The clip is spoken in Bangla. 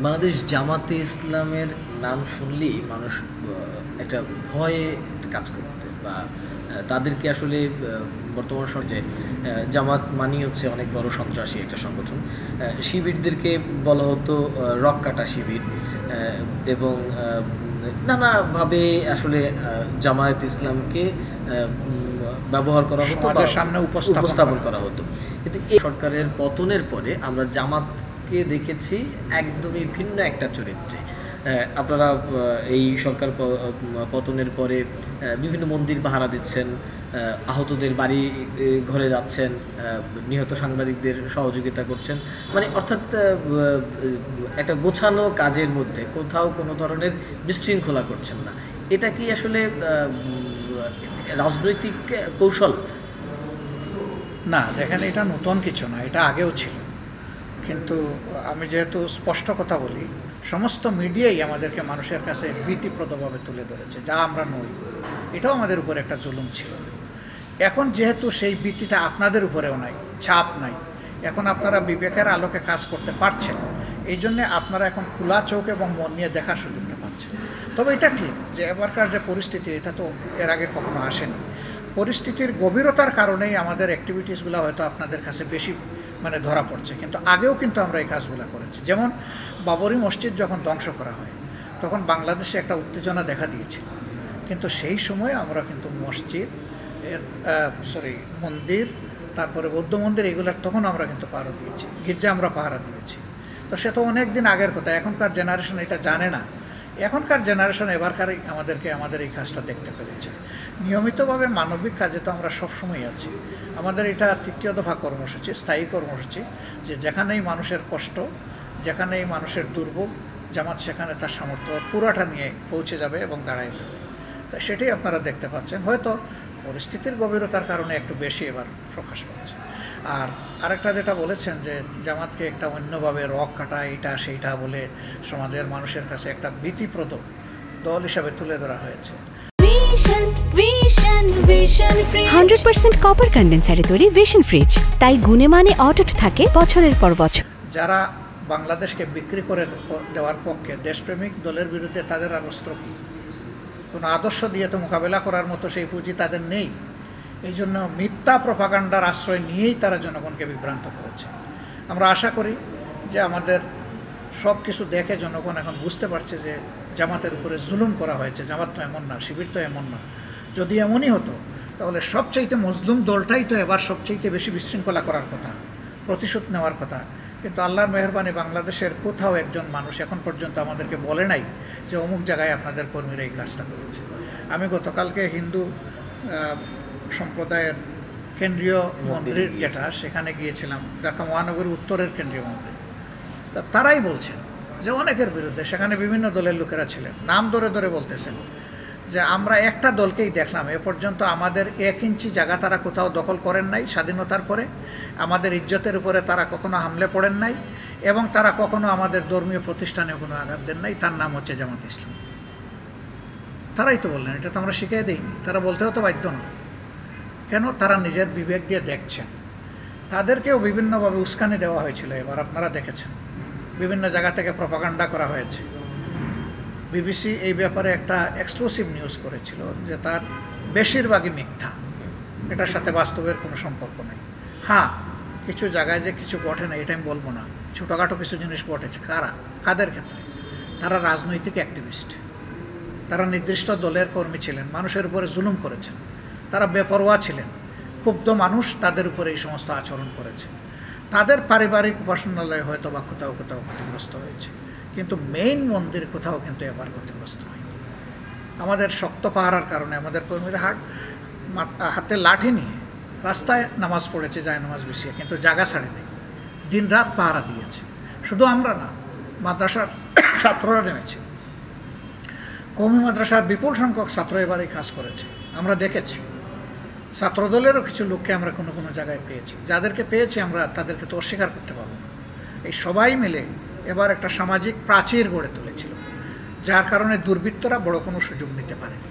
বাংলাদেশ জামাতে ইসলামের নাম শুনলেই মানুষ একটা ভয়ে কাজ করতে বা তাদেরকে আসলে বর্তমান সমাজে জামাত মানি হচ্ছে অনেক বড় সন্ত্রাসী একটা সংগঠন। শিবিরদেরকে বলা হতো রক কাটা শিবির, এবং নানাভাবে আসলে জামায়াত ইসলামকে ব্যবহার করা হতো বা সামনে উপস্থাপন করা হতো। কিন্তু এই সরকারের পতনের পরে আমরা জামাতকে দেখেছি একদমই ভিন্ন একটা চরিত্রে। আপনারা এই সরকার পতনের পরে বিভিন্ন মন্দির পাহারা দিচ্ছেন, আহতদের বাড়ি ঘরে যাচ্ছেন, নিহত সাংবাদিকদের সহযোগিতা করছেন, মানে অর্থাৎ একটা গোছানো কাজের মধ্যে কোথাও কোনো ধরনের বিশৃঙ্খলা করছেন না। এটা কি আসলে রাজনৈতিক কৌশল? না, দেখেন, এটা নতুন কিছু না, এটা আগেও ছিল। কিন্তু আমি যেহেতু স্পষ্ট কথা বলি, সমস্ত মিডিয়াই আমাদেরকে মানুষের কাছে ভীতিপ্রদভাবে তুলে ধরেছে, যা আমরা নই। এটাও আমাদের উপর একটা জুলুম ছিল। এখন যেহেতু সেই ভীতিটা আপনাদের উপরেও নাই, ছাপ নাই, এখন আপনারা বিবেকের আলোকে কাজ করতে পারছেন, এই জন্যে আপনারা এখন খোলা চোখ এবং মন নিয়ে দেখার সুযোগটা পাচ্ছেন। তবে এটা ঠিক যে এবারকার যে পরিস্থিতি, এটা তো এর আগে কখনো আসেনি। পরিস্থিতির গভীরতার কারণেই আমাদের অ্যাক্টিভিটিসগুলো হয়তো আপনাদের কাছে বেশি ধরা পড়ছে, কিন্তু আগেও কিন্তু আমরা এই কাজগুলো করেছি। যেমন বাবরি মসজিদ যখন ধ্বংস করা হয়, তখন বাংলাদেশে একটা উত্তেজনা দেখা দিয়েছিল, কিন্তু সেই সময় আমরা কিন্তু মন্দির, তারপরে বৌদ্ধ মন্দির, এগুলার তখন আমরা কিন্তু পাহারা দিয়েছি, গির্জা আমরা পাহারা দিয়েছি। তো সে তো অনেক দিন আগের কথা, এখনকার জেনারেশন এটা জানে না। এখনকার জেনারেশন এবারকারই আমাদের এই কাজটা দেখতে পেরেছে। নিয়মিতভাবে মানবিক কাজে তো আমরা সবসময় আছি। আমাদের এটা ৩য় দফা কর্মসূচি, স্থায়ী কর্মসূচি, যে যেখানেই মানুষের কষ্ট, যেখানেই মানুষের দুর্ভোগ, জামাত সেখানে তার সামর্থ্য পুরাটা নিয়ে পৌঁছে যাবে এবং দাঁড়ায় যাবে। তাই সেটাই আপনারা দেখতে পাচ্ছেন। হয়তো পরিস্থিতির গভীরতার কারণে একটু বেশি এবার প্রকাশ পাচ্ছে। আর আরেকটা যেটা বলেছেন যে জামাতকে একটা অন্যভাবে রক কাটা, এইটা সেইটা বলে সমাজের মানুষের কাছে একটা ভীতিপ্রদ দল হিসাবে তুলে ধরা হয়েছে। 100% কপার কন্ডেন্সারে তৈরি ভিশন ফ্রিজ, তাই গুণে মানে অটুট থাকে বছরের পর বছর। যারা বাংলাদেশকে বিক্রি করে দেওয়ার পক্ষে, দেশপ্রেমিক দলের বিরুদ্ধে তাদের আর অস্ত্র কি? কোনো আদর্শ দিয়ে তো মোকাবেলা করার মতো সেই পুঁজি তাদের নেই। এই জন্য মিথ্যা প্রপাগান্ডার আশ্রয় নিয়েই তারা জনগণকে বিভ্রান্ত করেছে। আমরা আশা করি যে আমাদের সব কিছু দেখে জনগণ এখন বুঝতে পারছে যে জামাতের উপরে জুলুম করা হয়েছে। জামাত তো এমন না, শিবির তো এমন না। যদি এমনই হতো তাহলে সবচাইতে মজলুম দলটাই তো এবার সবচাইতে বেশি বিশৃঙ্খলা করার কথা, প্রতিশোধ নেওয়ার কথা। কিন্তু আল্লাহর মেহেরবানি, বাংলাদেশের কোথাও একজন মানুষ এখন পর্যন্ত আমাদেরকে বলে নাই যে অমুক জায়গায় আপনাদের কর্মীরা এই কাজটা করেছে। আমি গতকালকে হিন্দু সম্প্রদায়ের কেন্দ্রীয় মন্দির যেটা, সেখানে গিয়েছিলাম, ঢাকা মহানগরীর উত্তরের কেন্দ্রীয় মন্দির। তারাই বলছেন যে অনেকের বিরুদ্ধে, সেখানে বিভিন্ন দলের লোকেরা ছিলেন, নাম ধরে ধরে বলতেছেন যে আমরা একটা দলকেই দেখলাম, এ পর্যন্ত আমাদের 1 ইঞ্চি জায়গা তারা কোথাও দখল করেন নাই স্বাধীনতার পরে, আমাদের ইজ্জতের উপরে তারা কখনো হামলে পড়েন নাই, এবং তারা কখনো আমাদের ধর্মীয় প্রতিষ্ঠানে কোনো আঘাত দেন নাই। তার নাম হচ্ছে জামাত ইসলাম। তারাই তো বললেন, এটা তো আমরা শিখিয়ে দিইনি। তারা বলতেও তো বাধ্য না। কেন? তারা নিজের বিবেক দিয়ে দেখছেন। তাদেরকেও বিভিন্নভাবে উস্কানি দেওয়া হয়েছিল। এবার আপনারা দেখেছেন বিভিন্ন জায়গা থেকে প্রপাগান্ডা করা হয়েছে। বিবিসি এই ব্যাপারে একটা এক্সক্লুসিভ নিউজ করেছিল যে তার বেশিরভাগই মিথ্যা, এটার সাথে বাস্তবের কোনো সম্পর্ক নেই। হ্যাঁ, কিছু জায়গায় যে কিছু ঘটে না এটা আমি বলবো না, ছোটোখাটো কিছু জিনিস ঘটেছে। কাদের ক্ষেত্রে? তারা রাজনৈতিক অ্যাক্টিভিস্ট, তারা নির্দিষ্ট দলের কর্মী ছিলেন, মানুষের উপরে জুলুম করেছেন, তারা বেপরোয়া ছিলেন, ক্ষুব্ধ মানুষ তাদের উপরে এই সমস্ত আচরণ করেছে। তাদের পারিবারিক উপাসনালয় হয়তো বা কোথাও কোথাও ক্ষতিগ্রস্ত হয়েছে, কিন্তু মেইন মন্দির কোথাও কিন্তু এবার ক্ষতিগ্রস্ত হয়নি। আমাদের শক্ত পাহারার কারণে আমাদের কর্মীরা হাতে লাঠি নিয়ে রাস্তায় নামাজ পড়েছে, যায় নামাজ বিছিয়ে, কিন্তু জায়গা ছাড়ে নেই, দিন রাত পাহারা দিয়েছে। শুধু আমরা না, মাদ্রাসার ছাত্ররা নেমেছে। কওমি মাদ্রাসার বিপুল সংখ্যক ছাত্র এবার এই কাজ করেছে, আমরা দেখেছি। ছাত্রদলেরও কিছু লোককে আমরা কোনো কোনো জায়গায় পেয়েছি। যাদেরকে পেয়েছি আমরা তাদেরকে তো অস্বীকার করতে পারবো না। এই সবাই মিলে এবার একটা সামাজিক প্রাচীর গড়ে তুলেছিল, যার কারণে দুর্বৃত্তরা বড় কোনো সুযোগ নিতে পারেনি।